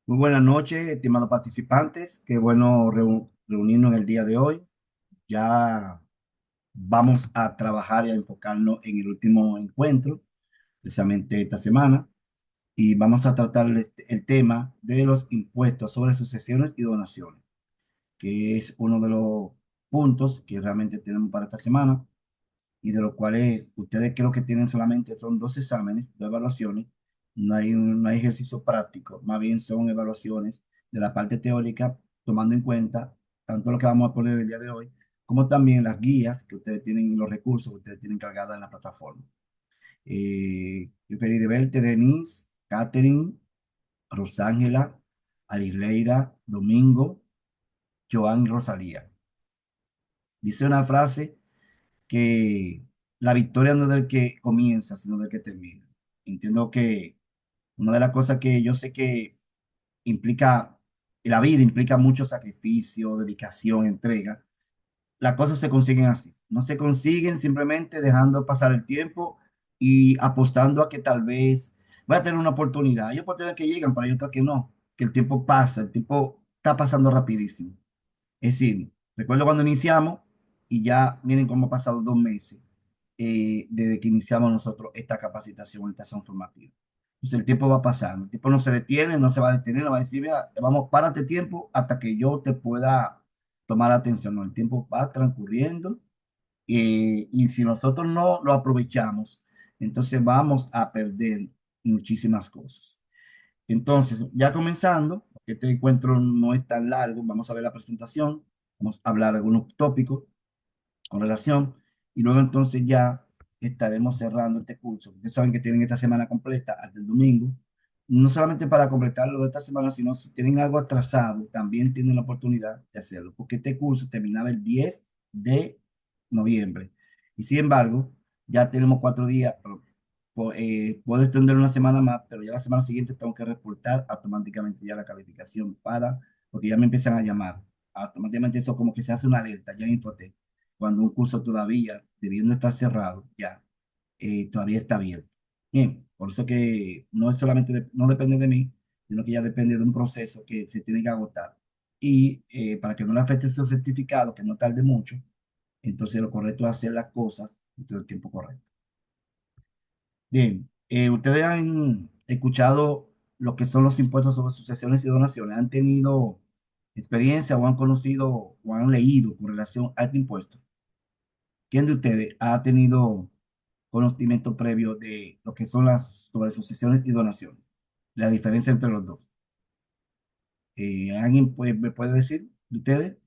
Muy buenas noches, estimados participantes. Qué bueno reunirnos en el día de hoy. Ya vamos a trabajar y a enfocarnos en el último encuentro, precisamente esta semana, y vamos a tratar el tema de los impuestos sobre sucesiones y donaciones, que es uno de los puntos que realmente tenemos para esta semana y de los cuales ustedes creo que tienen solamente son dos exámenes, dos evaluaciones, no hay ejercicio práctico, más bien son evaluaciones de la parte teórica, tomando en cuenta tanto lo que vamos a poner el día de hoy, como también las guías que ustedes tienen y los recursos que ustedes tienen cargadas en la plataforma. Yo quería de verte, Denise, Catherine, Rosángela, Arisleida, Domingo, Joan y Rosalía. Dice una frase que la victoria no es del que comienza, sino del que termina. Entiendo que una de las cosas que yo sé que implica, la vida implica mucho sacrificio, dedicación, entrega. Las cosas se consiguen así. No se consiguen simplemente dejando pasar el tiempo y apostando a que tal vez voy a tener una oportunidad. Hay oportunidades que llegan, pero hay otras que no, que el tiempo pasa, el tiempo está pasando rapidísimo. Es decir, recuerdo cuando iniciamos y ya miren cómo ha pasado 2 meses desde que iniciamos nosotros esta capacitación, esta acción formativa. Entonces el tiempo va pasando, el tiempo no se detiene, no se va a detener, no va a decir, mira, vamos, párate tiempo hasta que yo te pueda tomar atención. No, el tiempo va transcurriendo y si nosotros no lo aprovechamos, entonces vamos a perder muchísimas cosas. Entonces, ya comenzando, porque este encuentro no es tan largo, vamos a ver la presentación, vamos a hablar de algunos tópicos con relación, y luego entonces ya estaremos cerrando este curso. Ustedes saben que tienen esta semana completa hasta el domingo, no solamente para completarlo de esta semana, sino si tienen algo atrasado, también tienen la oportunidad de hacerlo, porque este curso terminaba el 10 de noviembre. Y sin embargo, ya tenemos 4 días, puedo extender una semana más, pero ya la semana siguiente tengo que reportar automáticamente ya la calificación porque ya me empiezan a llamar. Automáticamente eso como que se hace una alerta ya en Infotec cuando un curso todavía, debiendo estar cerrado, ya todavía está abierto. Bien, por eso que no es solamente, no depende de mí, sino que ya depende de un proceso que se tiene que agotar. Y para que no le afecte su certificado, que no tarde mucho, entonces lo correcto es hacer las cosas en todo el tiempo correcto. Bien, ustedes han escuchado lo que son los impuestos sobre sucesiones y donaciones. ¿Han tenido experiencia o han conocido o han leído con relación a este impuesto? ¿Quién de ustedes ha tenido conocimiento previo de lo que son las sobre sucesiones y donaciones? La diferencia entre los dos. ¿Alguien me puede decir de ustedes?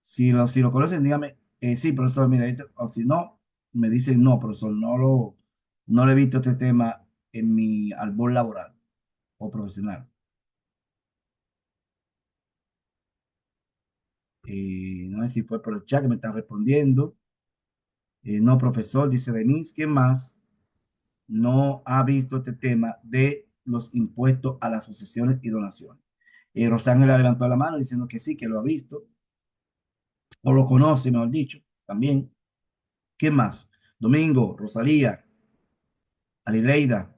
Si lo conocen, dígame, sí, profesor, mira, o si no, me dicen, no, profesor, no le he visto este tema en mi árbol laboral o profesional. No sé si fue por el chat que me están respondiendo. No, profesor, dice Denise, ¿quién más no ha visto este tema de los impuestos a las sucesiones y donaciones? Rosángela levantó la mano diciendo que sí, que lo ha visto, o lo conoce, mejor dicho, también. ¿Quién más? Domingo, Rosalía, Arileida,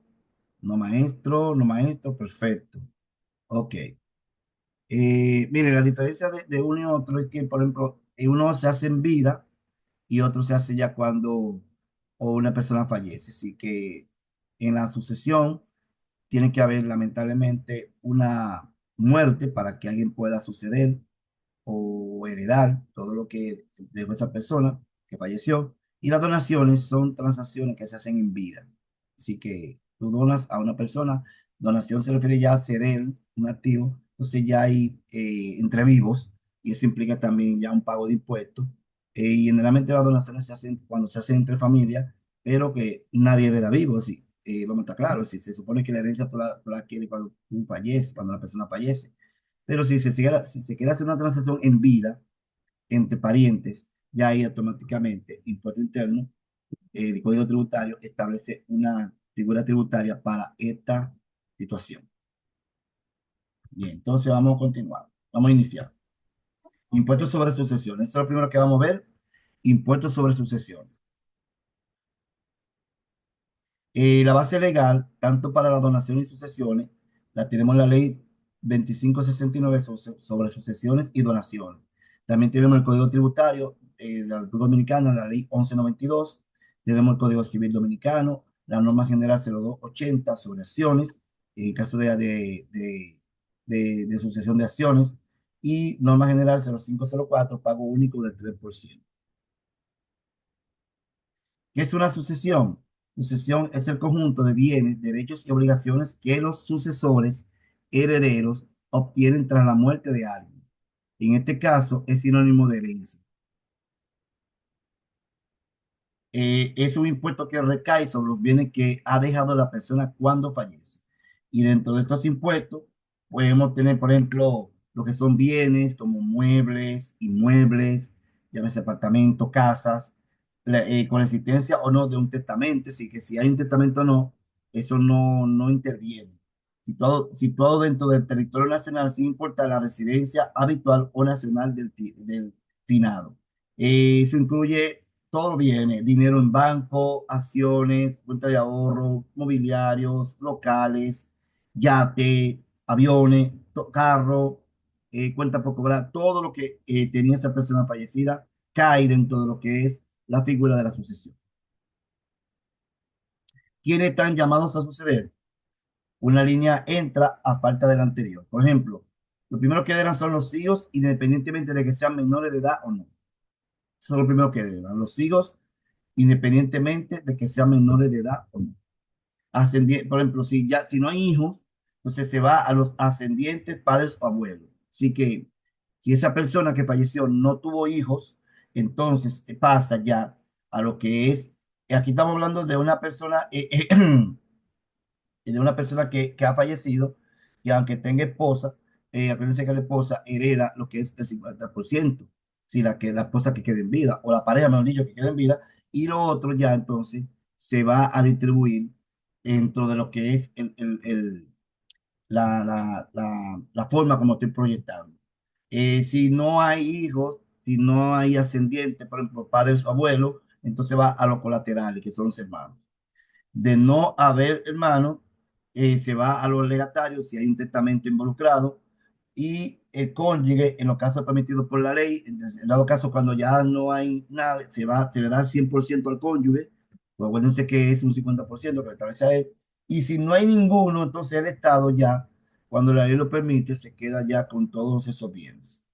no maestro, perfecto. Ok. Mire, la diferencia de uno y otro es que, por ejemplo, uno se hace en vida y otro se hace ya cuando o una persona fallece. Así que en la sucesión tiene que haber lamentablemente una muerte para que alguien pueda suceder o heredar todo lo que dejó esa persona que falleció. Y las donaciones son transacciones que se hacen en vida. Así que tú donas a una persona, donación se refiere ya a ceder un activo, entonces ya hay entre vivos y eso implica también ya un pago de impuestos. Y generalmente las donaciones se hacen cuando se hacen entre familias, pero que nadie hereda vivo, sí. Vamos a estar claros, si se supone que la herencia tú la adquieres cuando tú falleces, cuando la persona fallece. Pero si se quiere hacer una transacción en vida entre parientes, ya ahí automáticamente Impuesto Interno, el Código Tributario establece una figura tributaria para esta situación. Bien, entonces vamos a continuar. Vamos a iniciar. Impuestos sobre sucesiones. Eso es lo primero que vamos a ver. Impuestos sobre sucesiones. La base legal, tanto para la donación y sucesiones, tenemos la ley 2569 sobre sucesiones y donaciones. También tenemos el Código Tributario de la República Dominicana, la ley 1192. Tenemos el Código Civil Dominicano, la norma general 0280 sobre acciones, en caso de sucesión de acciones, y norma general 0504, pago único del 3%. ¿Qué es una sucesión? Sucesión es el conjunto de bienes, derechos y obligaciones que los sucesores, herederos, obtienen tras la muerte de alguien. En este caso, es sinónimo de herencia. Es un impuesto que recae sobre los bienes que ha dejado la persona cuando fallece. Y dentro de estos impuestos podemos tener, por ejemplo, lo que son bienes como muebles, inmuebles, llámese apartamentos, casas, con la existencia o no de un testamento. Así que si hay un testamento o no, eso no interviene. Situado dentro del territorio nacional sin importar la residencia habitual o nacional del finado. Eso incluye todo viene, dinero en banco, acciones, cuenta de ahorro, mobiliarios, locales, yate, aviones, carro, cuenta por cobrar, todo lo que tenía esa persona fallecida cae dentro de lo que es la figura de la sucesión. ¿Quiénes están llamados a suceder? Una línea entra a falta del anterior. Por ejemplo, lo primero que deben son los hijos, independientemente de que sean menores de edad o no. Eso es lo primero que deben. Los hijos independientemente de que sean menores de edad o no. Por ejemplo, si no hay hijos, entonces se va a los ascendientes, padres o abuelos. Así que si esa persona que falleció no tuvo hijos, entonces pasa ya a lo que es, aquí estamos hablando de una persona que ha fallecido, y aunque tenga esposa, acuérdense que la esposa hereda lo que es el 50%, si la esposa que quede en vida, o la pareja, mejor dicho, que quede en vida, y lo otro ya entonces se va a distribuir dentro de lo que es la forma como estoy proyectando. Si no hay hijos, si no hay ascendientes, por ejemplo, padres o abuelos, entonces va a los colaterales, que son los hermanos. De no haber hermano, se va a los legatarios si hay un testamento involucrado, y el cónyuge, en los casos permitidos por la ley, en dado caso cuando ya no hay nada, se le da el 100% al cónyuge, pues acuérdense que es un 50% que le establece a él, y si no hay ninguno, entonces el Estado ya, cuando la ley lo permite, se queda ya con todos esos bienes.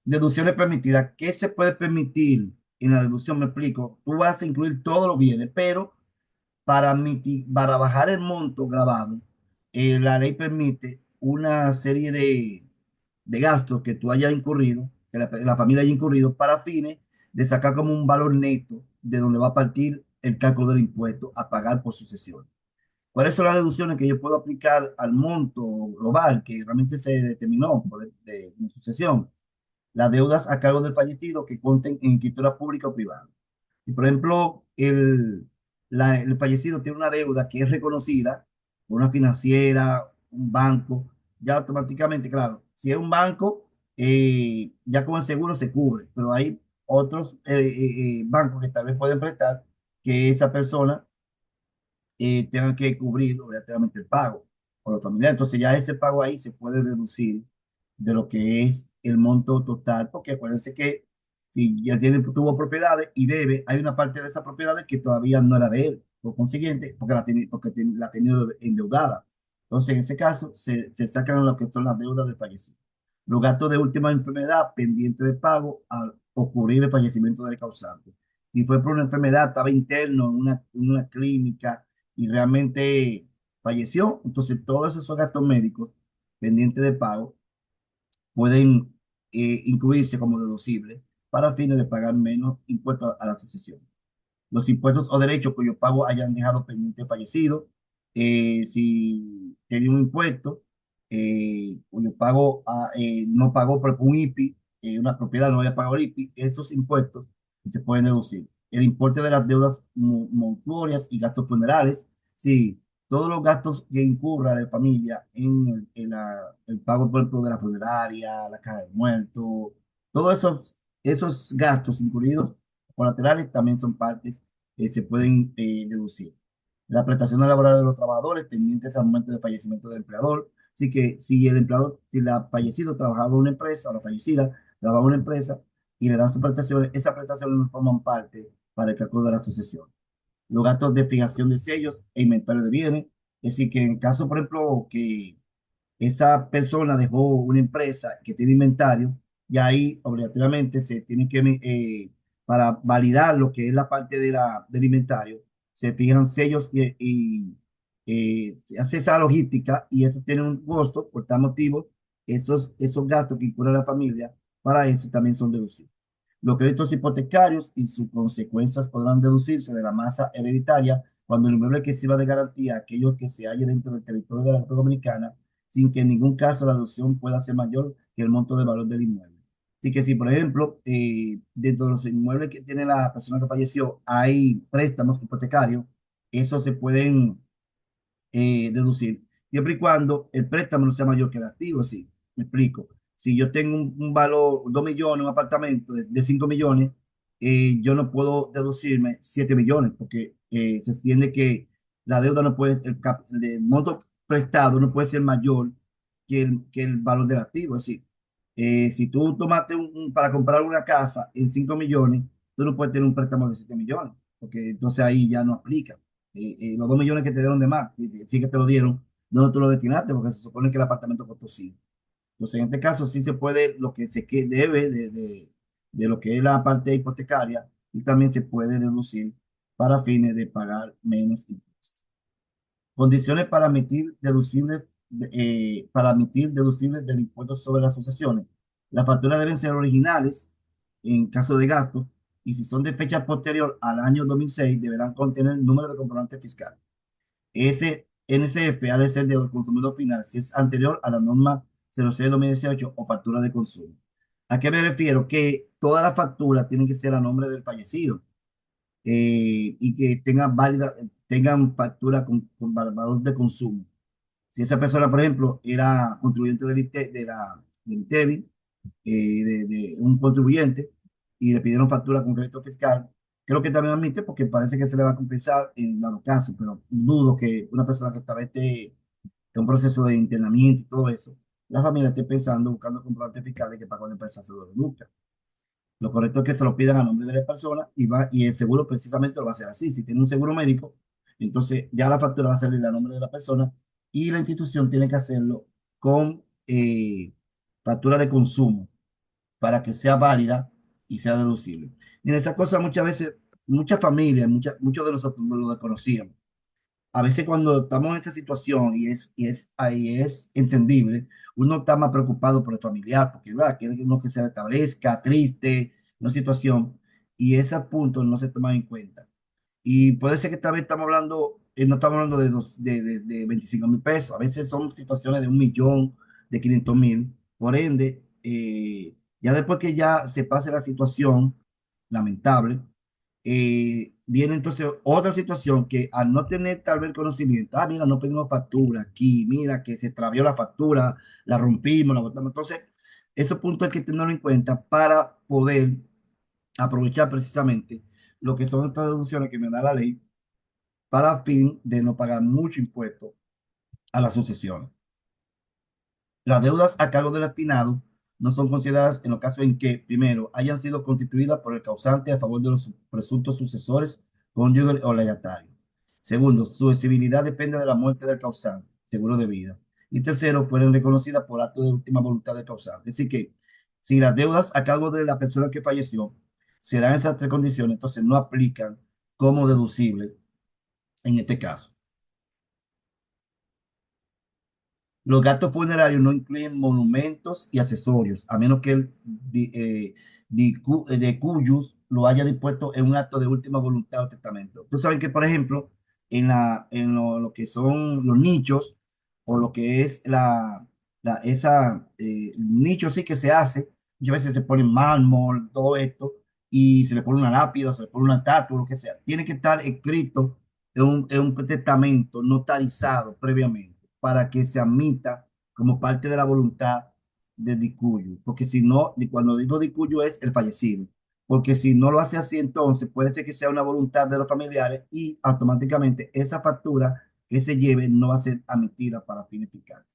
Deducciones permitidas. ¿Qué se puede permitir en la deducción? Me explico. Tú vas a incluir todos los bienes, pero para bajar el monto grabado, la ley permite una serie de gastos que tú hayas incurrido, que la familia haya incurrido, para fines de sacar como un valor neto de donde va a partir el cálculo del impuesto a pagar por sucesión. ¿Cuáles son las deducciones que yo puedo aplicar al monto global que realmente se determinó de sucesión? Las deudas a cargo del fallecido que conten en escritura pública o privada. Si, por ejemplo, el fallecido tiene una deuda que es reconocida por una financiera, un banco, ya automáticamente, claro, si es un banco, ya con el seguro se cubre, pero hay otros bancos que tal vez pueden prestar que esa persona tengan que cubrir obligatoriamente el pago por los familiares. Entonces ya ese pago ahí se puede deducir de lo que es el monto total, porque acuérdense que si ya tuvo propiedades y debe, hay una parte de esas propiedades que todavía no era de él, por consiguiente, la ha tenido endeudada. Entonces, en ese caso, se sacan lo que son las deudas del fallecido. Los gastos de última enfermedad pendiente de pago al ocurrir el fallecimiento del causante. Si fue por una enfermedad, estaba interno en una clínica y realmente falleció, entonces todos esos gastos médicos pendientes de pago pueden incluirse como deducibles para fines de pagar menos impuestos a la sucesión. Los impuestos o derechos cuyo pago hayan dejado pendiente fallecido, si tenía un impuesto cuyo pago no pagó por un IPI, una propiedad no había pagado el IPI, esos impuestos se pueden deducir. El importe de las deudas mortuorias y gastos funerales, sí, todos los gastos que incurra la familia el pago, por ejemplo, de la funeraria, la caja de muertos, todos esos gastos incluidos colaterales también son partes que se pueden deducir. La prestación laboral de los trabajadores pendientes al momento del fallecimiento del empleador. Así que si el empleado, si la fallecido trabajaba en una empresa o la fallecida trabajaba en una empresa y le dan sus prestaciones, esas prestaciones no forman parte para el cálculo de la sucesión. Los gastos de fijación de sellos e inventario de bienes. Es decir, que en caso, por ejemplo, que esa persona dejó una empresa que tiene inventario y ahí obligatoriamente se tiene que, para validar lo que es la parte de del inventario, se fijan sellos se hace esa logística y eso tiene un costo, por tal motivo, esos gastos que incurre la familia, para eso también son deducibles. Los créditos hipotecarios y sus consecuencias podrán deducirse de la masa hereditaria cuando el inmueble que sirva de garantía a aquello que se halle dentro del territorio de la República Dominicana, sin que en ningún caso la deducción pueda ser mayor que el monto de valor del inmueble. Así que si, por ejemplo, dentro de los inmuebles que tiene la persona que falleció hay préstamos hipotecarios, esos se pueden deducir, siempre y cuando el préstamo no sea mayor que el activo. Sí, me explico. Si yo tengo un valor, 2 millones, un apartamento de 5 millones, yo no puedo deducirme 7 millones, porque se entiende que la deuda no puede, el monto prestado no puede ser mayor que el valor del activo. Es decir, si tú tomaste para comprar una casa en 5 millones, tú no puedes tener un préstamo de 7 millones, porque entonces ahí ya no aplica. Los 2 millones que te dieron de más, sí que te lo dieron, no te lo destinaste porque se supone que el apartamento costó 5. Entonces, en este caso sí se puede, lo que se que debe de lo que es la parte hipotecaria, y también se puede deducir para fines de pagar menos impuestos. Condiciones para emitir deducibles del impuesto sobre las sucesiones. Las facturas deben ser originales en caso de gasto, y si son de fecha posterior al año 2006 deberán contener el número de comprobante fiscal. Ese NCF ha de ser del consumidor final si es anterior a la norma 06-2018 o factura de consumo. ¿A qué me refiero? Que todas las facturas tienen que ser a nombre del fallecido, y que tengan factura con valor de consumo. Si esa persona, por ejemplo, era contribuyente del INTEBI, de un contribuyente, y le pidieron factura con crédito fiscal, creo que también admite, porque parece que se le va a compensar en dado caso, pero dudo que una persona que tal vez esté en un proceso de internamiento y todo eso, la familia esté pensando, buscando comprobantes fiscales que pagó la empresa se lo deduzca. Lo correcto es que se lo pidan a nombre de la persona, y el seguro precisamente lo va a hacer así. Si tiene un seguro médico, entonces ya la factura va a salir a nombre de la persona, y la institución tiene que hacerlo con factura de consumo para que sea válida y sea deducible. En esa cosa muchas veces, muchas familias, muchos de nosotros no lo desconocíamos. A veces cuando estamos en esta situación ahí es entendible, uno está más preocupado por el familiar, porque ¿verdad? Quiere uno que se restablezca, triste, una situación, y esos puntos no se toman en cuenta. Y puede ser que esta vez estamos hablando, no estamos hablando de 25.000 pesos, a veces son situaciones de 1 millón, de 500.000. Por ende, ya después que ya se pase la situación lamentable, viene entonces otra situación que, al no tener tal vez conocimiento, mira, no pedimos factura aquí, mira que se extravió la factura, la rompimos, la botamos. Entonces, esos puntos hay que tenerlo en cuenta para poder aprovechar precisamente lo que son estas deducciones que me da la ley, para fin de no pagar mucho impuesto a las sucesiones. Las deudas a cargo del destinado no son consideradas en los casos en que, primero, hayan sido constituidas por el causante a favor de los presuntos sucesores, cónyuge o legatario. Segundo, su exigibilidad depende de la muerte del causante, seguro de vida. Y tercero, fueron reconocidas por acto de última voluntad del causante. Es decir que, si las deudas a cargo de la persona que falleció se dan esas tres condiciones, entonces no aplican como deducible en este caso. Los gastos funerarios no incluyen monumentos y accesorios, a menos que el de cuyos lo haya dispuesto en un acto de última voluntad o testamento. Ustedes saben que, por ejemplo, en lo que son los nichos, o lo que es nicho sí que se hace, muchas veces se pone mármol, todo esto, y se le pone una lápida, se le pone una estatua, lo que sea. Tiene que estar escrito en un testamento notarizado previamente, para que se admita como parte de la voluntad de Dicuyo, porque si no, cuando digo Dicuyo es el fallecido, porque si no lo hace así, entonces puede ser que sea una voluntad de los familiares y automáticamente esa factura que se lleve no va a ser admitida para fines fiscales.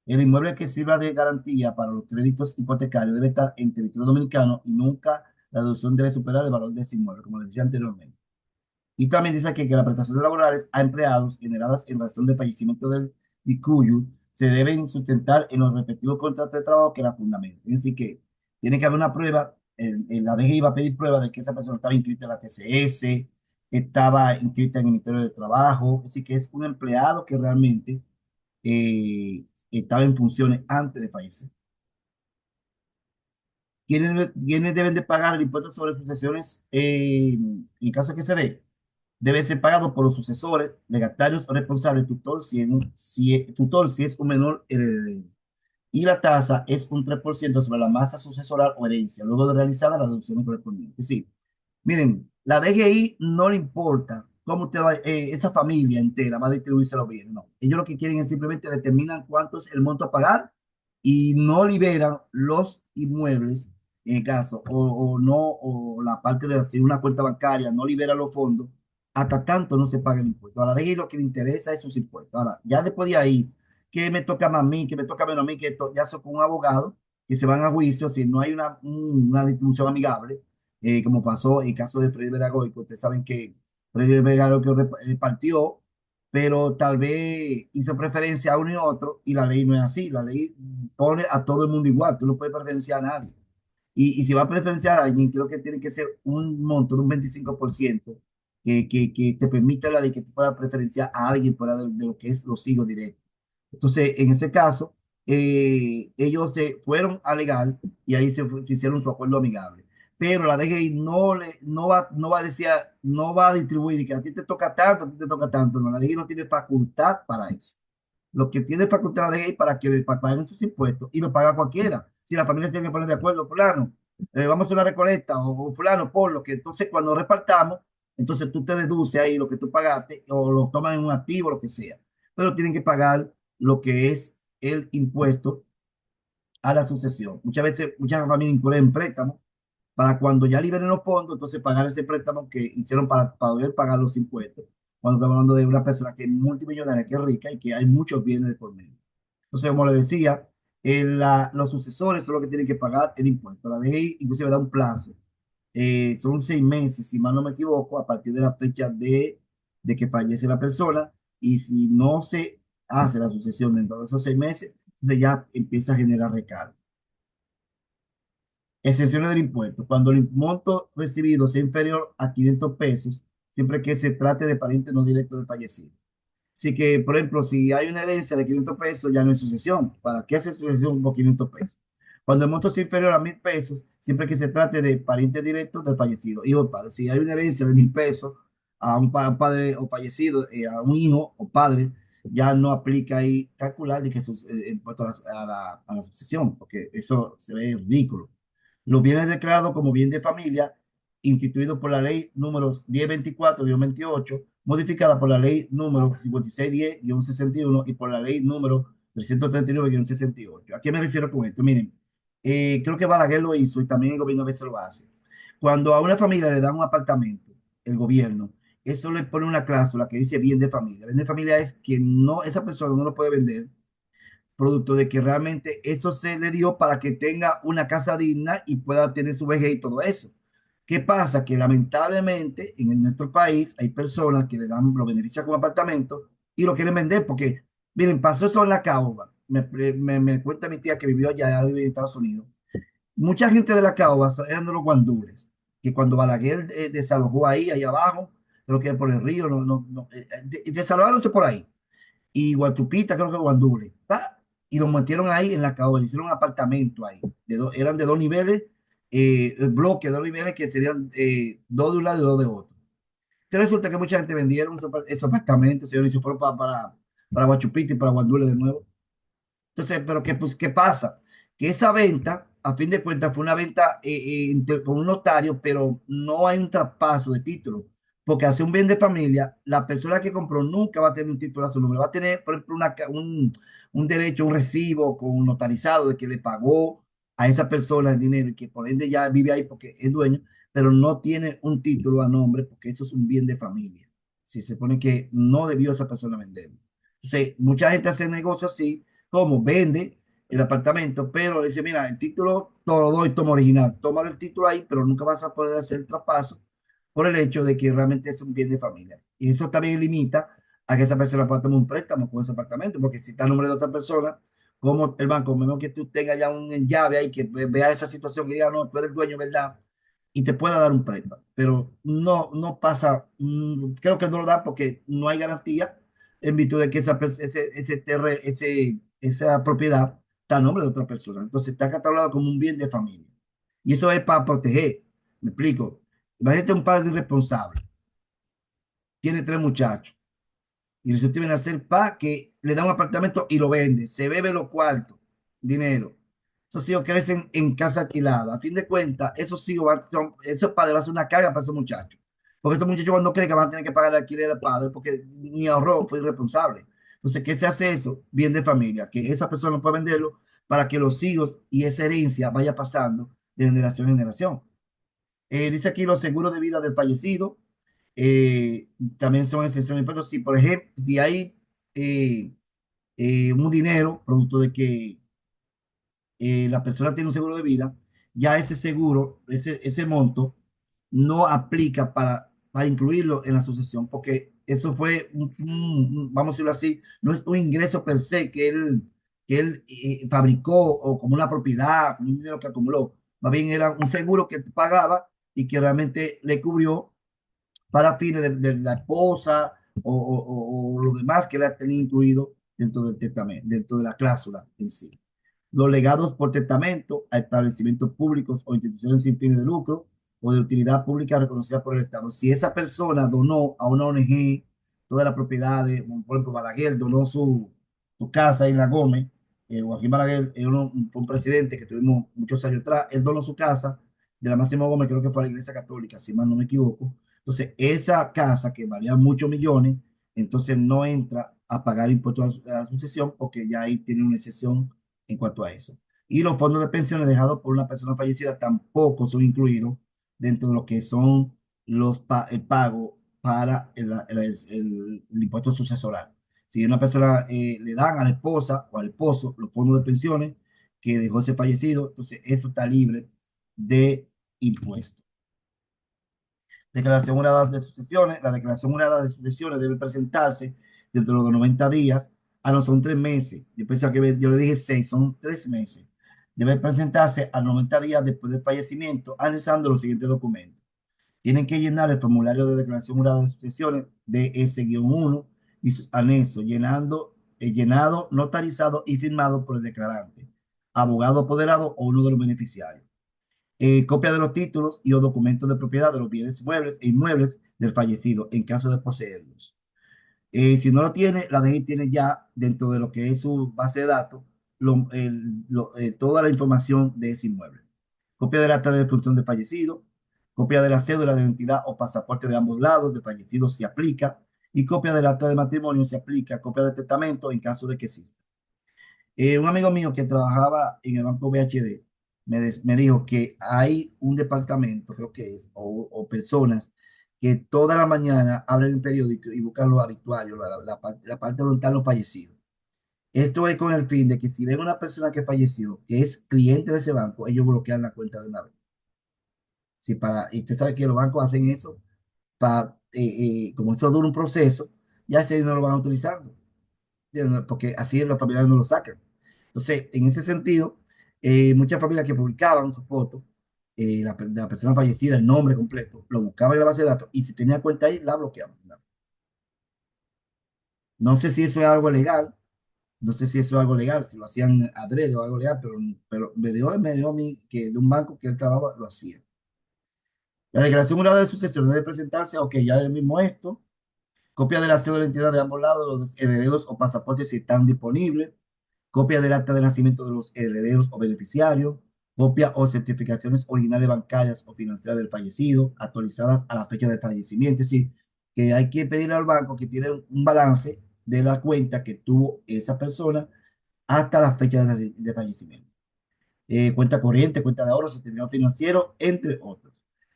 El inmueble que sirva de garantía para los créditos hipotecarios debe estar en territorio dominicano y nunca la deducción debe superar el valor de ese inmueble, como les decía anteriormente. Y también dice aquí que las prestaciones laborales a empleados generadas en razón de fallecimiento del ICUYU se deben sustentar en los respectivos contratos de trabajo que la fundamentan. Es decir, que tiene que haber una prueba, la DGI va a pedir prueba de que esa persona estaba inscrita en la TCS, estaba inscrita en el Ministerio de Trabajo, es decir, que es un empleado que realmente estaba en funciones antes de fallecer. ¿Quiénes deben de pagar el impuesto sobre sucesiones en caso que se dé? Debe ser pagado por los sucesores, legatarios o responsables, tutor si es un menor heredero. Y la tasa es un 3% sobre la masa sucesoral o herencia, luego de realizada la deducción correspondiente. Sí, miren, la DGI no le importa cómo usted va, esa familia entera va a distribuirse los bienes, no. Ellos lo que quieren es simplemente determinan cuánto es el monto a pagar y no liberan los inmuebles, en el caso, o no, o la parte de hacer una cuenta bancaria, no libera los fondos, hasta tanto no se paga el impuesto. A la DGI lo que le interesa es sus impuestos. Ahora, ya después de ahí, que me toca más a mí, que me toca menos a mí, que esto, ya son con un abogado, que se van a juicio, si no hay una distribución amigable, como pasó en el caso de Freddy Veragoy, que ustedes saben que Freddy Veragoy partió, pero tal vez hizo preferencia a uno y otro, y la ley no es así. La ley pone a todo el mundo igual, tú no puedes preferenciar a nadie. Y si va a preferenciar a alguien, creo que tiene que ser un monto de un 25% que te permita la ley que tú puedas preferenciar a alguien fuera de lo que es los hijos directos. Entonces, en ese caso, ellos se fueron a legal y ahí se hicieron su acuerdo amigable. Pero la DGI no va a decir, no va a distribuir y que a ti te toca tanto, a ti te toca tanto. No, la DGI no tiene facultad para eso. Lo que tiene facultad la DGI para que paguen sus impuestos y lo paga cualquiera. Si la familia tiene que poner de acuerdo, fulano, vamos a hacer una recolecta o fulano, por lo que entonces cuando repartamos, entonces tú te deduces ahí lo que tú pagaste o lo toman en un activo, lo que sea. Pero tienen que pagar lo que es el impuesto a la sucesión. Muchas veces, muchas familias incurren en préstamos para cuando ya liberen los fondos, entonces pagar ese préstamo que hicieron para poder pagar los impuestos. Cuando estamos hablando de una persona que es multimillonaria, que es rica y que hay muchos bienes de por medio. Entonces, como le decía, los sucesores son los que tienen que pagar el impuesto. La DGI inclusive da un plazo. Son 6 meses, si mal no me equivoco, a partir de la fecha de que fallece la persona. Y si no se hace la sucesión dentro de esos 6 meses, entonces ya empieza a generar recargo. Exenciones del impuesto. Cuando el monto recibido sea inferior a 500 pesos, siempre que se trate de parientes no directos de fallecido. Así que, por ejemplo, si hay una herencia de 500 pesos, ya no hay sucesión. ¿Para qué hacer sucesión con 500 pesos? Cuando el monto sea inferior a 1.000 pesos, siempre que se trate de parientes directos del fallecido, hijo o padre. Si hay una herencia de 1.000 pesos a un padre o fallecido, a un hijo o padre, ya no aplica ahí calcular de que impuesto a la sucesión, porque eso se ve ridículo. Los bienes declarados como bien de familia, instituidos por la ley número 1024-28, modificada por la ley número 5610-61 y por la ley número 339-68. ¿A qué me refiero con esto? Miren, creo que Balaguer lo hizo y también el gobierno a veces lo hace. Cuando a una familia le dan un apartamento, el gobierno, eso le pone una cláusula que dice bien de familia. Bien de familia es que no, esa persona no lo puede vender producto de que realmente eso se le dio para que tenga una casa digna y pueda tener su vejez y todo eso. ¿Qué pasa? Que lamentablemente en nuestro país hay personas que le dan los beneficios como apartamento y lo quieren vender porque, miren, pasó eso en la caoba. Me cuenta mi tía que vivió allá, vive en Estados Unidos. Mucha gente de la caoba eran de los guandules, que cuando Balaguer desalojó ahí, ahí abajo, creo que por el río, desalojaron por ahí y Guatupita, creo que Guandule, ¿tá? Y los metieron ahí en la caoba, hicieron un apartamento ahí, eran de 2 niveles, bloques de 2 niveles que serían dos de un lado y dos de otro. Que resulta que mucha gente vendieron esos apartamentos, señor, y se fueron para Guachupita y para Guandule de nuevo. Entonces, pero ¿qué, pues, qué pasa? Que esa venta, a fin de cuentas, fue una venta con un notario, pero no hay un traspaso de título, porque hace un bien de familia, la persona que compró nunca va a tener un título a su nombre, va a tener, por ejemplo, un derecho, un recibo con un notarizado de que le pagó a esa persona el dinero y que por ende ya vive ahí porque es dueño, pero no tiene un título a nombre porque eso es un bien de familia. Si se pone que no debió esa persona venderlo. Entonces, mucha gente hace negocios así, como vende el apartamento, pero le dice, mira, el título te lo doy, toma original, toma el título ahí, pero nunca vas a poder hacer el traspaso por el hecho de que realmente es un bien de familia. Y eso también limita a que esa persona pueda tomar un préstamo con ese apartamento, porque si está a nombre de otra persona, como el banco, menos que tú tengas ya un llave ahí que vea esa situación y diga, no, tú eres el dueño, ¿verdad? Y te pueda dar un préstamo. Pero no pasa, creo que no lo da porque no hay garantía en virtud de que esa propiedad está a nombre de otra persona. Entonces está catalogado como un bien de familia. Y eso es para proteger. Me explico. Imagínate un padre irresponsable, tiene tres muchachos y resulta viene a hacer pa que le da un apartamento y lo vende, se bebe los cuartos, dinero. Esos hijos crecen en casa alquilada. A fin de cuentas, esos padres van a ser una carga para esos muchachos. Porque esos muchachos cuando creen que van a tener que pagar el alquiler al padre, porque ni ahorró, fue irresponsable. Entonces, ¿qué se hace eso? Bien de familia, que esa persona puede venderlo para que los hijos y esa herencia vaya pasando de generación en generación. Dice aquí los seguros de vida del fallecido eh, también son exención de impuestos. Si, por ejemplo, si hay eh, un dinero producto de que la persona tiene un seguro de vida, ya ese seguro, ese monto, no aplica para incluirlo en la sucesión, porque eso fue, vamos a decirlo así, no es un ingreso per se que él fabricó o como una propiedad, como un dinero que acumuló. Más bien era un seguro que pagaba y que realmente le cubrió para fines de la esposa o lo demás que él ha tenido incluido dentro del testamento, dentro de la cláusula en sí. Los legados por testamento a establecimientos públicos o instituciones sin fines de lucro o de utilidad pública reconocida por el Estado. Si esa persona donó a una ONG toda la propiedad, por ejemplo, Balaguer donó su casa en La Gómez, Joaquín Balaguer fue un presidente que tuvimos muchos años atrás, él donó su casa de la Máxima Gómez, creo que fue a la Iglesia Católica, si mal no me equivoco. Entonces, esa casa que valía muchos millones, entonces no entra a pagar impuestos a la sucesión porque ya ahí tiene una excepción en cuanto a eso. Y los fondos de pensiones dejados por una persona fallecida tampoco son incluidos dentro de lo que son el pago para el impuesto sucesoral. Si una persona le dan a la esposa o al esposo los fondos de pensiones que dejó ese fallecido, entonces eso está libre de impuestos. Declaración jurada de sucesiones. La declaración jurada de sucesiones debe presentarse dentro de los 90 días. Ah, no, son 3 meses. Yo pensaba que yo le dije 6, son 3 meses. Debe presentarse a 90 días después del fallecimiento, anexando los siguientes documentos. Tienen que llenar el formulario de declaración jurada de sucesiones de S-1 y sus anexos, llenado, notarizado y firmado por el declarante, abogado apoderado o uno de los beneficiarios. Copia de los títulos y o documentos de propiedad de los bienes muebles e inmuebles del fallecido en caso de poseerlos. Si no lo tiene, la DGI tiene ya dentro de lo que es su base de datos toda la información de ese inmueble. Copia del acta de defunción de fallecido, copia de la cédula de identidad o pasaporte de ambos lados de fallecido si aplica, y copia del acta de matrimonio si aplica, copia del testamento en caso de que exista. Un amigo mío que trabajaba en el banco BHD me dijo que hay un departamento, creo que es, o personas que toda la mañana abren el periódico y buscan los habituarios, la parte donde están los fallecidos. Esto es con el fin de que si ven una persona que falleció, que es cliente de ese banco, ellos bloquean la cuenta de una vez. Y usted sabe que los bancos hacen eso para, como esto dura un proceso, ya ese no lo van utilizando porque así los familiares no lo sacan. Entonces, en ese sentido, muchas familias que publicaban su foto, de la persona fallecida, el nombre completo, lo buscaban en la base de datos y si tenía cuenta ahí, la bloqueaban. No sé si eso es algo legal, no sé si eso es algo legal, si lo hacían adrede o algo legal, pero me dio a mí que de un banco que él trabajaba lo hacía. La declaración jurada de sucesión debe presentarse, ok, ya el mismo esto, copia de la cédula de identidad de ambos lados, los herederos o pasaportes si están disponibles, copia del acta de nacimiento de los herederos o beneficiarios, copia o certificaciones originales bancarias o financieras del fallecido, actualizadas a la fecha del fallecimiento. Es decir, que hay que pedirle al banco que tiene un balance de la cuenta que tuvo esa persona hasta la fecha de fallecimiento. Cuenta corriente, cuenta de ahorro, certificado financiero, entre otros.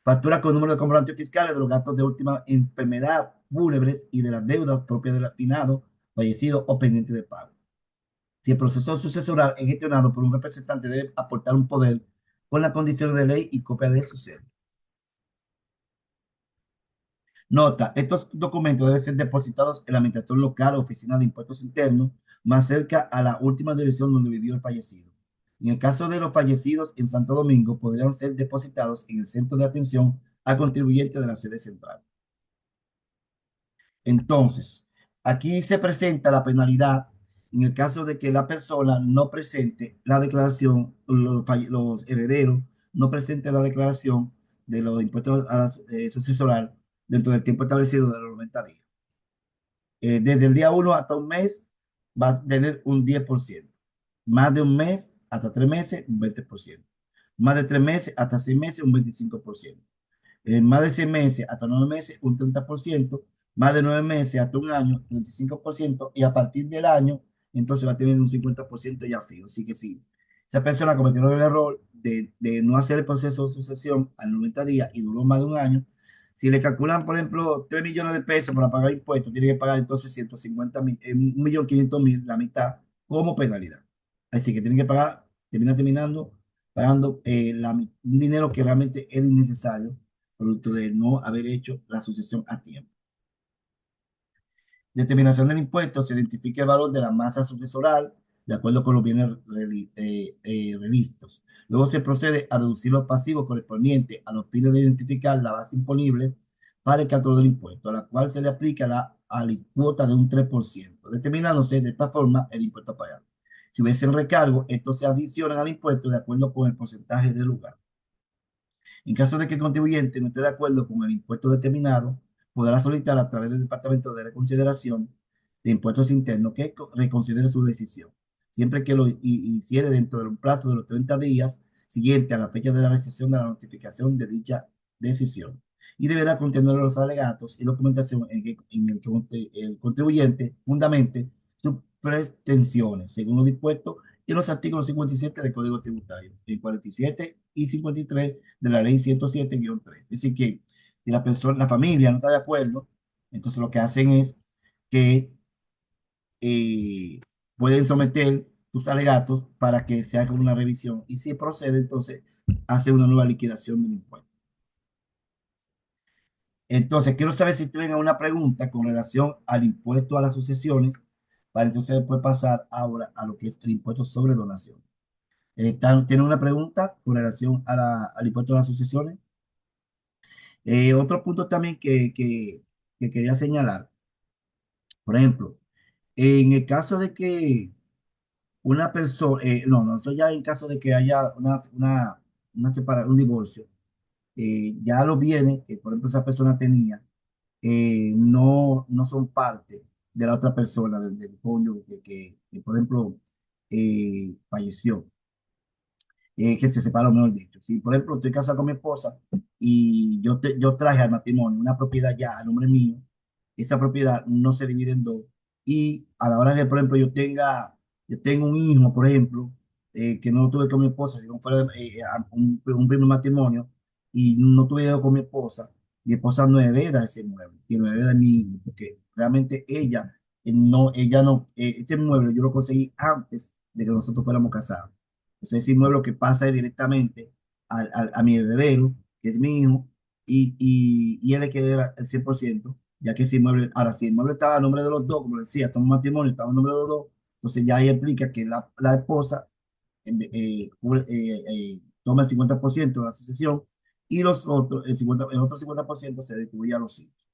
Factura con número de comprobantes fiscales de los gastos de última enfermedad fúnebres y de las deudas propias del finado, fallecido o pendiente de pago. Si el proceso sucesoral es gestionado por un representante, debe aportar un poder con las condiciones de ley y copia de su cédula. Nota, estos documentos deben ser depositados en la administración local o oficina de impuestos internos más cerca a la última dirección donde vivió el fallecido. En el caso de los fallecidos en Santo Domingo, podrían ser depositados en el centro de atención al contribuyente de la sede central. Entonces, aquí se presenta la penalidad en el caso de que la persona no presente la declaración, los herederos no presenten la declaración de los impuestos a la sucesoral dentro del tiempo establecido de los 90 días. Desde el día 1 hasta un mes va a tener un 10%. Más de un mes hasta 3 meses, un 20%. Más de 3 meses hasta 6 meses, un 25%. Más de 6 meses hasta 9 meses, un 30%, más de 9 meses hasta un año, 35%, y a partir del año, entonces va a tener un 50% ya fijo. Así que sí, esa persona cometió el error de no hacer el proceso de sucesión a 90 días y duró más de un año. Si le calculan, por ejemplo, 3 millones de pesos para pagar impuestos, tiene que pagar entonces 150 mil, 1.500.000, la mitad, como penalidad. Así que tiene que pagar, terminando pagando un dinero que realmente era innecesario producto de no haber hecho la sucesión a tiempo. Determinación del impuesto: se identifica el valor de la masa sucesoral de acuerdo con los bienes revistos. Luego se procede a deducir los pasivos correspondientes a los fines de identificar la base imponible para el cálculo del impuesto, a la cual se le aplica la alícuota de un 3%, determinándose de esta forma el impuesto a pagar. Si hubiese un recargo, estos se adicionan al impuesto de acuerdo con el porcentaje del lugar. En caso de que el contribuyente no esté de acuerdo con el impuesto determinado, podrá solicitar a través del Departamento de Reconsideración de Impuestos Internos que reconsidere su decisión, siempre que lo hiciere dentro de un plazo de los 30 días siguiente a la fecha de la recepción de la notificación de dicha decisión. Y deberá contener los alegatos y documentación en el que el contribuyente fundamente sus pretensiones, según lo dispuesto en los artículos 57 del Código Tributario, en 47 y 53 de la ley 107-3. Es decir, que si la familia no está de acuerdo, entonces lo que hacen es que eh, pueden someter sus alegatos para que se haga una revisión y si procede, entonces hace una nueva liquidación del impuesto. Entonces, quiero saber si tienen alguna pregunta con relación al impuesto a las sucesiones, para entonces después pasar ahora a lo que es el impuesto sobre donación. ¿Tiene una pregunta con relación al impuesto a las sucesiones? Otro punto también que quería señalar, por ejemplo, en el caso de que una persona, no, eso ya en caso de que haya un divorcio, ya los bienes que, por ejemplo, esa persona tenía, no son parte de la otra persona, del cónyuge que, por ejemplo, falleció. Que se separó, mejor dicho. Si, por ejemplo, estoy casado con mi esposa y yo traje al matrimonio una propiedad ya a nombre mío, esa propiedad no se divide en dos. Y a la hora de, por ejemplo, yo tengo un hijo, por ejemplo, que no lo tuve con mi esposa, sino fuera un primer matrimonio, y no tuve hijo con mi esposa no hereda ese mueble, quien lo hereda es mi hijo, porque realmente ella no, ese mueble yo lo conseguí antes de que nosotros fuéramos casados. Ese inmueble que pasa directamente a mi heredero, que es mi hijo, y él le queda el 100%, ya que ese inmueble, ahora si el inmueble estaba a nombre de los dos, como decía, estamos en matrimonio, estaba a nombre de los dos, entonces ya ahí implica que la esposa toma el 50% de la sucesión y el otro 50% se distribuye a los hijos.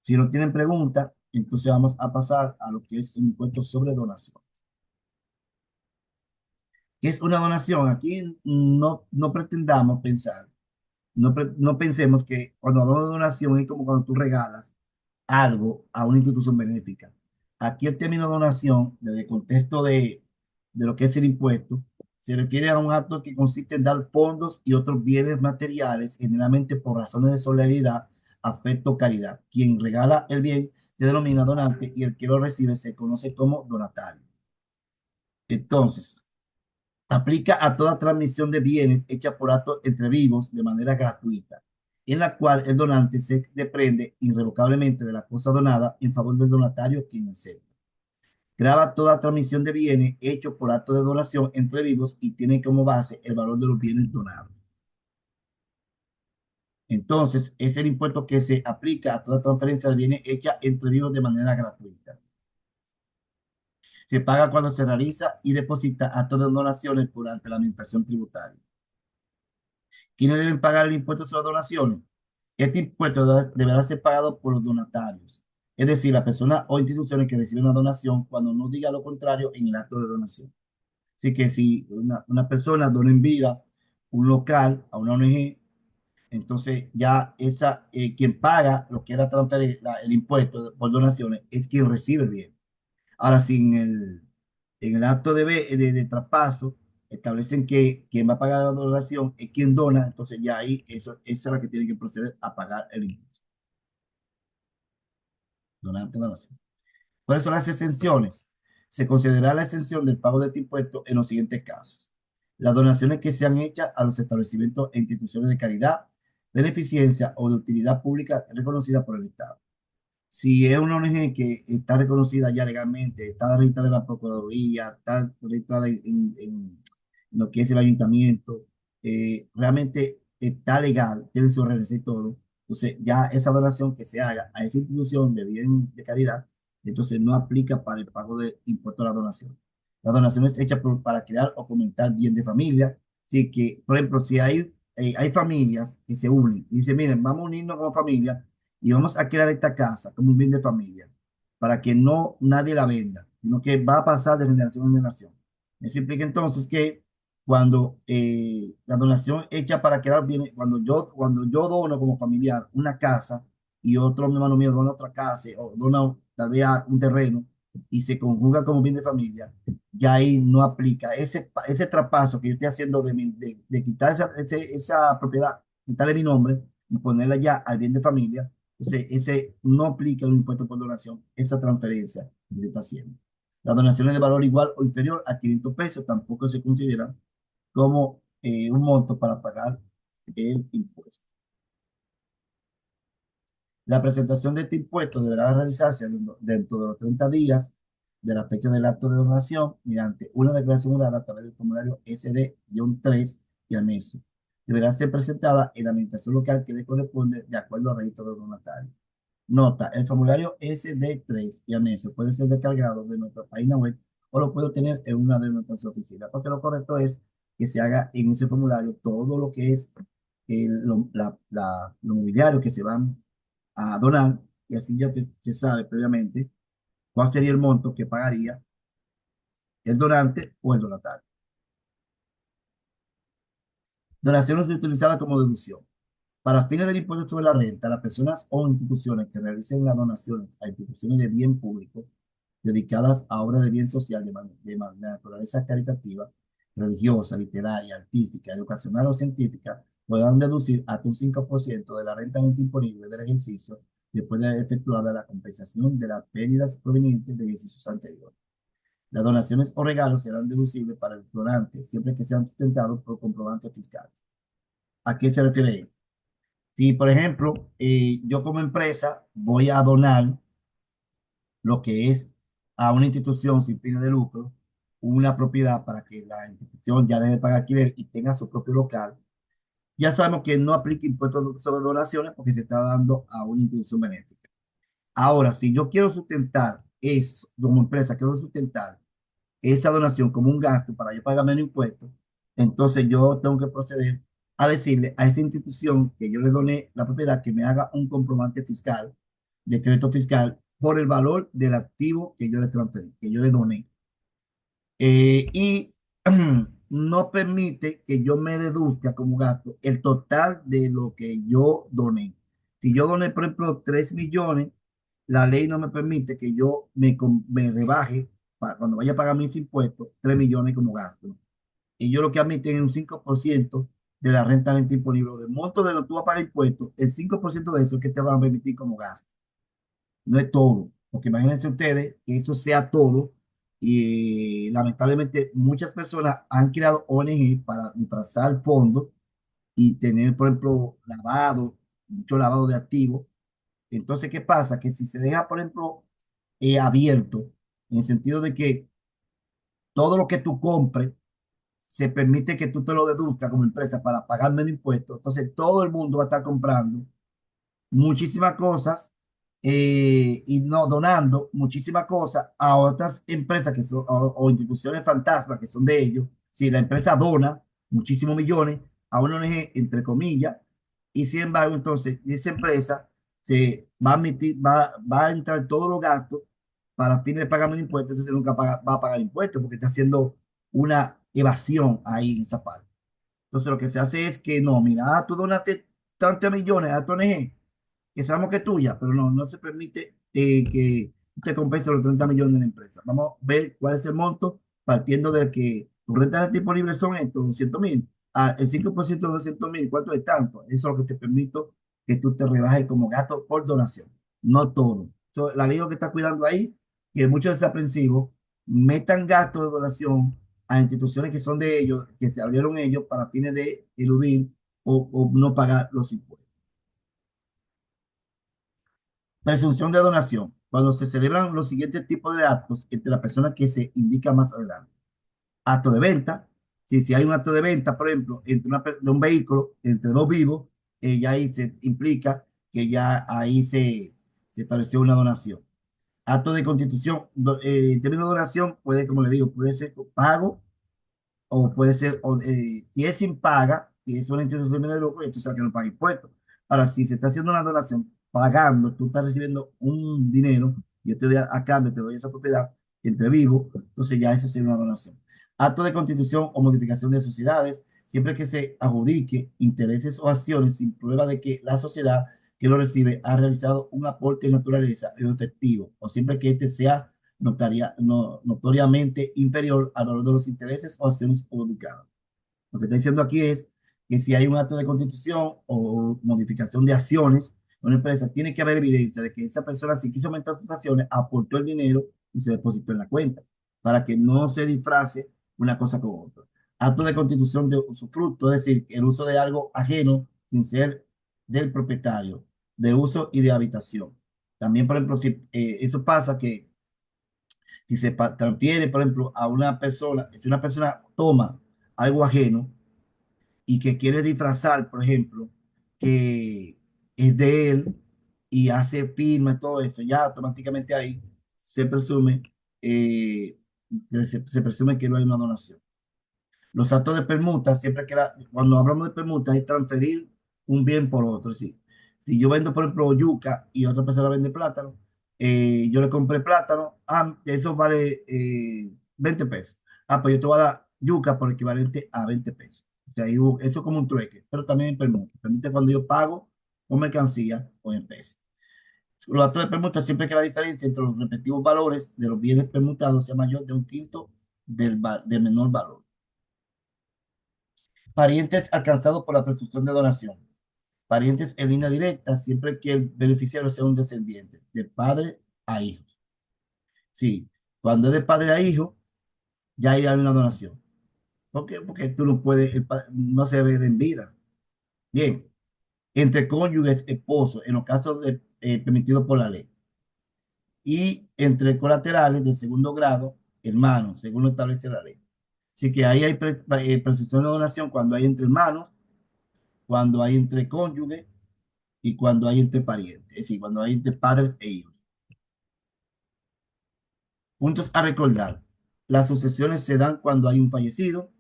Si no tienen preguntas, entonces vamos a pasar a lo que es el impuesto sobre donación. ¿Qué es una donación? Aquí no pretendamos pensar, no pensemos que cuando hablamos de donación es como cuando tú regalas algo a una institución benéfica. Aquí el término donación, desde el contexto de lo que es el impuesto, se refiere a un acto que consiste en dar fondos y otros bienes materiales, generalmente por razones de solidaridad, afecto o caridad. Quien regala el bien se denomina donante y el que lo recibe se conoce como donatario. Entonces, Aplica a toda transmisión de bienes hecha por actos entre vivos de manera gratuita, en la cual el donante se desprende irrevocablemente de la cosa donada en favor del donatario quien acepta. Graba toda transmisión de bienes hecho por acto de donación entre vivos y tiene como base el valor de los bienes donados. Entonces, es el impuesto que se aplica a toda transferencia de bienes hecha entre vivos de manera gratuita. Se paga cuando se realiza y deposita actos de donaciones durante la administración tributaria. ¿Quiénes deben pagar el impuesto sobre donaciones? Este impuesto deberá ser pagado por los donatarios, es decir, la persona o instituciones que reciben una donación cuando no diga lo contrario en el acto de donación. Así que si una persona dona en vida un local a una ONG, entonces ya quien paga lo que era transferir el impuesto por donaciones es quien recibe el bien. Ahora, si en el acto de traspaso establecen que quien va a pagar la donación es quien dona, entonces ya ahí esa es la que tiene que proceder a pagar el impuesto. Donante donación. ¿Cuáles son las exenciones? Se considerará la exención del pago de este impuesto en los siguientes casos. Las donaciones que sean hechas a los establecimientos e instituciones de caridad, beneficencia o de utilidad pública reconocida por el Estado. Si es una ONG que está reconocida ya legalmente, está registrada en la Procuraduría, está registrada en lo que es el ayuntamiento, realmente está legal, tiene su RNC y todo, entonces ya esa donación que se haga a esa institución de bien de caridad, entonces no aplica para el pago de impuesto a la donación. La donación es hecha para crear o fomentar bien de familia, así que, por ejemplo, si hay familias que se unen y dicen, miren, vamos a unirnos como familia y vamos a crear esta casa como un bien de familia para que no nadie la venda, sino que va a pasar de generación en generación. Eso implica entonces que cuando la donación hecha para crear bienes, cuando yo dono como familiar una casa y otro hermano mío dona otra casa o dona tal vez un terreno y se conjuga como bien de familia, ya ahí no aplica ese traspaso que yo estoy haciendo de quitar esa propiedad, quitarle mi nombre y ponerla ya al bien de familia. Entonces, ese no aplica un impuesto por donación, esa transferencia que se está haciendo. Las donaciones de valor igual o inferior a 500 pesos tampoco se consideran como un monto para pagar el impuesto. La presentación de este impuesto deberá realizarse dentro de los 30 días de la fecha del acto de donación mediante una declaración jurada a través del formulario SD-3 y anexo. Deberá ser presentada en la administración local que le corresponde de acuerdo al registro de donatario. Nota, el formulario SD3 y anexo puede ser descargado de nuestra página web o lo puede obtener en una de nuestras oficinas, porque lo correcto es que se haga en ese formulario todo lo que es lo mobiliario que se van a donar y así ya se sabe previamente cuál sería el monto que pagaría el donante o el donatario. Donaciones utilizadas como deducción. Para fines del impuesto sobre la renta, las personas o instituciones que realicen las donaciones a instituciones de bien público dedicadas a obras de bien social de naturaleza caritativa, religiosa, literaria, artística, educacional o científica, podrán deducir hasta un 5% de la renta neta imponible del ejercicio después de efectuada la compensación de las pérdidas provenientes de ejercicios anteriores. Las donaciones o regalos serán deducibles para el donante siempre que sean sustentados por comprobantes fiscales. ¿A qué se refiere esto? Si, por ejemplo, yo como empresa voy a donar lo que es a una institución sin fines de lucro, una propiedad para que la institución ya deje de pagar alquiler y tenga su propio local, ya sabemos que no aplica impuestos sobre donaciones porque se está dando a una institución benéfica. Ahora, si yo quiero sustentar eso, como empresa, quiero sustentar esa donación como un gasto para yo pagar menos impuestos, entonces yo tengo que proceder a decirle a esa institución que yo le doné la propiedad que me haga un comprobante fiscal, decreto fiscal, por el valor del activo que yo le transferí, que yo le doné. Y no permite que yo me deduzca como gasto el total de lo que yo doné. Si yo doné, por ejemplo, 3 millones, la ley no me permite que yo me rebaje para cuando vaya a pagar mis impuestos 3 millones como gasto. Y yo lo que admiten es un 5% de la renta neta imponible. Del monto de lo que tú vas a pagar impuestos, el 5% de eso es que te van a permitir como gasto. No es todo, porque imagínense ustedes que eso sea todo. Y lamentablemente muchas personas han creado ONG para disfrazar fondos y tener, por ejemplo, lavado, mucho lavado de activos. Entonces, ¿qué pasa? Que si se deja, por ejemplo, abierto, en el sentido de que todo lo que tú compres se permite que tú te lo deduzcas como empresa para pagar menos impuestos, entonces todo el mundo va a estar comprando muchísimas cosas y no donando muchísimas cosas a otras empresas que son, o instituciones fantasmas que son de ellos. Si la empresa dona muchísimos millones a una ONG, entre comillas, y sin embargo, entonces esa empresa se va a va a entrar todos los gastos para fines de pagar menos impuestos, entonces nunca va a pagar impuestos porque está haciendo una evasión ahí en esa parte. Entonces lo que se hace es que no, mira, tú donaste tantos millones a tu ONG, que sabemos que es tuya, pero no, no se permite que te compense los 30 millones de la empresa. Vamos a ver cuál es el monto, partiendo de que tus rentas disponibles son estos 200.000. El 5% de 200.000, ¿cuánto es tanto? Eso es lo que te permito que tú te rebajes como gasto por donación, no todo. La ley lo que está cuidando ahí, que muchos desaprensivos metan gastos de donación a instituciones que son de ellos, que se abrieron ellos para fines de eludir o no pagar los impuestos. Presunción de donación. Cuando se celebran los siguientes tipos de actos entre la persona que se indica más adelante. Acto de venta. Si hay un acto de venta, por ejemplo, de un vehículo entre dos vivos, ya ahí se implica que ya ahí se estableció una donación. Acto de constitución. En términos de donación, puede, como le digo, puede ser pago o puede ser, si es sin paga, si es una institución de lucro, y tú sabes que no paga impuestos. Ahora, si se está haciendo una donación pagando, tú estás recibiendo un dinero, yo te doy a cambio, te doy esa propiedad entre vivos, entonces ya eso sería una donación. Acto de constitución o modificación de sociedades, siempre que se adjudique intereses o acciones sin prueba de que la sociedad que lo recibe ha realizado un aporte de naturaleza o efectivo, o siempre que este sea notoriamente inferior al valor de los intereses o acciones publicadas. Lo que está diciendo aquí es que si hay un acto de constitución o modificación de acciones de una empresa, tiene que haber evidencia de que esa persona, si quiso aumentar sus acciones, aportó el dinero y se depositó en la cuenta, para que no se disfrace una cosa con otra. Acto de constitución de usufructo, es decir, el uso de algo ajeno sin ser del propietario, de uso y de habitación. También, por ejemplo, si eso pasa que si se transfiere, por ejemplo, a una persona, si una persona toma algo ajeno y que quiere disfrazar, por ejemplo, que es de él y hace firma y todo eso, ya automáticamente ahí se presume, eh, se presume que no hay una donación. Los actos de permuta, siempre que cuando hablamos de permuta, es transferir un bien por otro. Sí. Si yo vendo, por ejemplo, yuca y otra persona vende plátano, yo le compré plátano, eso vale 20 pesos. Pues yo te voy a dar yuca por equivalente a 20 pesos. O sea, eso es como un trueque, pero también en permuta. Permite cuando yo pago con mercancía o en pesos. Los actos de permuta, siempre que la diferencia entre los respectivos valores de los bienes permutados sea mayor de un quinto del menor valor. Parientes alcanzados por la presunción de donación. Parientes en línea directa, siempre que el beneficiario sea un descendiente, de padre a hijo. Sí, cuando es de padre a hijo, ya hay una donación. ¿Por qué? Porque tú no puedes, no se ve en vida. Bien, entre cónyuges, esposos, en los casos permitidos por la ley. Y entre colaterales de segundo grado, hermanos, según lo establece la ley. Así que ahí hay presunción de donación cuando hay entre hermanos, cuando hay entre cónyuges y cuando hay entre parientes, es decir, cuando hay entre padres e hijos. Puntos a recordar. Las sucesiones se dan cuando hay un fallecido,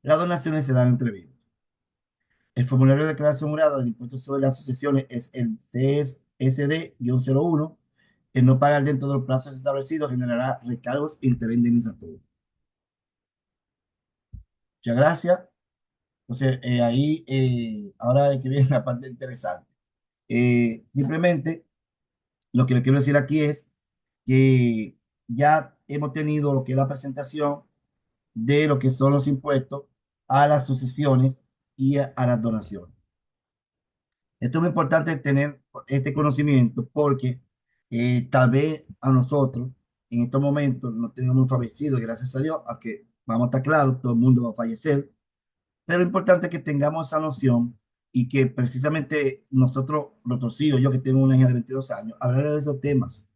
las donaciones se dan entre vivos. El formulario de declaración jurada del impuesto sobre las sucesiones es el CSD-01. El no pagar dentro de los plazos establecidos generará recargos interindemnizatorios. Muchas gracias. Entonces, ahí, ahora que viene la parte interesante. Simplemente, lo que le quiero decir aquí es que ya hemos tenido lo que es la presentación de lo que son los impuestos a las sucesiones y a las donaciones. Esto es muy importante tener este conocimiento porque tal vez a nosotros en estos momentos no tenemos muy fallecidos, gracias a Dios, a que vamos a estar claros, todo el mundo va a fallecer, pero lo importante es que tengamos esa noción y que precisamente nosotros, nuestros hijos, yo que tengo una hija de 22 años, hablar de esos temas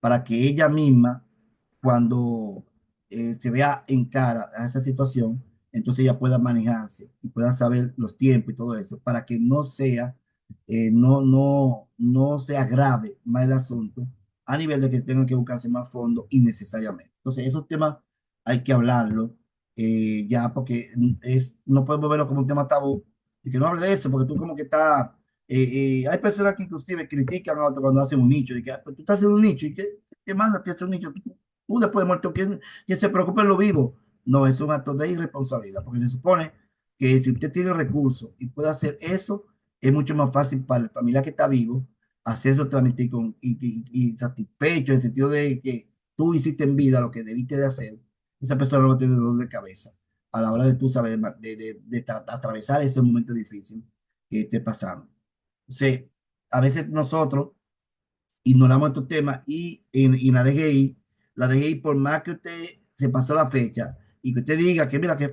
para que ella misma, cuando se vea en cara a esa situación, entonces ella pueda manejarse y pueda saber los tiempos y todo eso, para que no sea, no se agrave más el asunto a nivel de que tengan que buscarse más fondos innecesariamente. Entonces, esos temas hay que hablarlo ya, porque no podemos verlo como un tema tabú y que no hable de eso, porque tú como que estás hay personas que inclusive critican a otros cuando hacen un nicho, y que "Ah, pues tú estás haciendo un nicho, y qué manda a hacer un nicho, tú después de muerto, ¿quién se preocupa en lo vivo? No, es un acto de irresponsabilidad, porque se supone que si usted tiene recursos y puede hacer eso, es mucho más fácil para el familiar que está vivo hacer su trámite y satisfecho en el sentido de que tú hiciste en vida lo que debiste de hacer, esa persona no va a tener dolor de cabeza a la hora de tú saber atravesar ese momento difícil que esté pasando. Entonces, a veces nosotros ignoramos estos temas y la DGI, por más que usted se pasó la fecha y que usted diga que mira que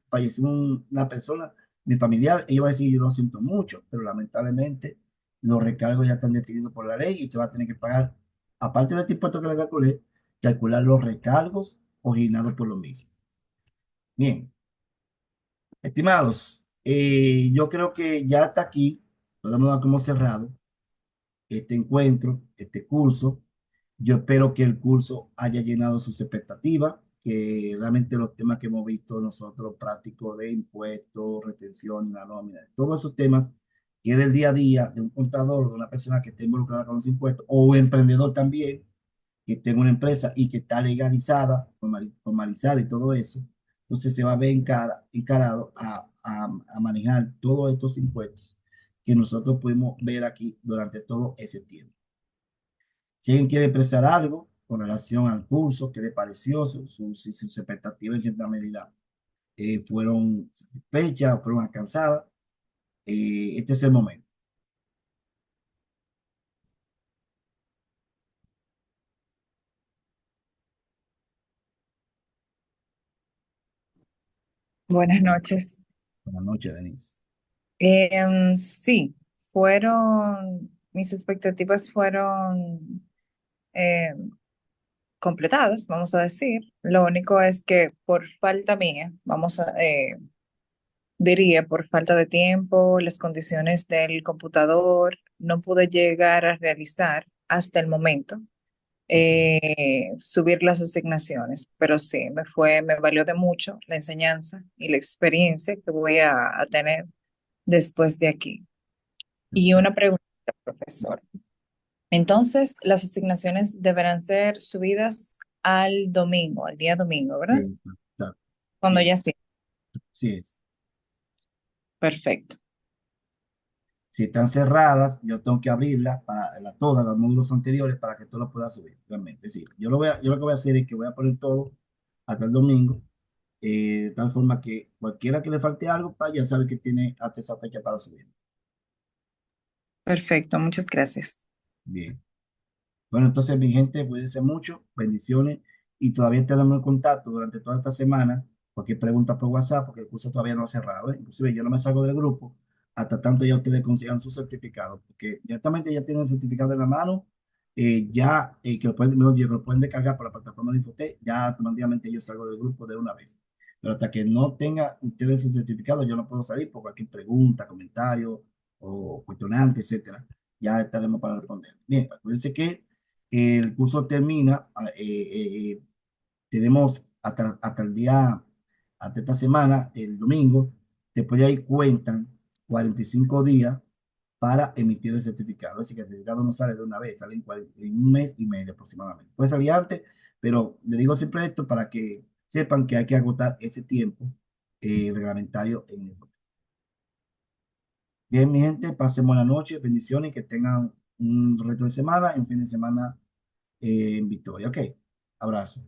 falleció una persona, mi familiar, ellos van a decir yo lo siento mucho, pero lamentablemente los recargos ya están definidos por la ley y usted va a tener que pagar, aparte del impuesto que le calculé, calcular los recargos originados por lo mismo. Bien, estimados, yo creo que ya hasta aquí podemos dar como cerrado este encuentro, este curso. Yo espero que el curso haya llenado sus expectativas, que realmente los temas que hemos visto nosotros, prácticos de impuestos, retención, la nómina, todos esos temas que es del día a día de un contador, de una persona que esté involucrada con los impuestos, o un emprendedor también, que tenga una empresa y que está legalizada, formalizada y todo eso, entonces se va a ver encarado a manejar todos estos impuestos que nosotros pudimos ver aquí durante todo ese tiempo. Si alguien quiere expresar algo con relación al curso, qué le pareció, si sus expectativas en cierta medida fueron satisfechas, fueron alcanzadas, este es el momento. Buenas noches. Buenas noches, Denise. Sí, mis expectativas fueron em, completadas, vamos a decir. Lo único es que por falta mía, diría por falta de tiempo, las condiciones del computador, no pude llegar a realizar hasta el momento Ok, subir las asignaciones, pero sí, me valió de mucho la enseñanza y la experiencia que voy a tener después de aquí. Y una perfecto. pregunta, profesor. Entonces, las asignaciones deberán ser subidas al domingo, al día domingo, ¿verdad? Sí, está- Cuando sí, ya sí. sí es. Perfecto. Si están cerradas, yo tengo que abrirlas para todas los módulos anteriores para que tú lo puedas subir. Realmente, sí. Yo lo que voy a hacer es que voy a poner todo hasta el domingo, de tal forma que cualquiera que le falte algo, ya sabe que tiene hasta esa fecha para subir. Perfecto, muchas gracias. Bien. Bueno, entonces, mi gente, cuídense mucho, bendiciones, y todavía tenemos en contacto durante toda esta semana. Cualquier pregunta por WhatsApp, porque el curso todavía no ha cerrado, ¿eh? Inclusive yo no me salgo del grupo hasta tanto ya ustedes consigan su certificado, porque directamente ya tienen el certificado en la mano, que lo pueden, mejor dicho, que lo pueden descargar por la plataforma de Infotec, ya automáticamente yo salgo del grupo de una vez. Pero hasta que no tenga ustedes su certificado, yo no puedo salir por cualquier pregunta, comentario o cuestionante, etcétera. Ya estaremos para responder. Bien, acuérdense que el curso termina, tenemos hasta el día, hasta esta semana, el domingo, después de ahí cuentan 45 días para emitir el certificado. Así que el certificado no sale de una vez, sale en un mes y medio aproximadamente. Puede salir antes, pero le digo siempre esto para que sepan que hay que agotar ese tiempo reglamentario en el. Bien, mi gente, pasen buenas noches, bendiciones, que tengan un resto de semana y un fin de semana en victoria. Ok, abrazo.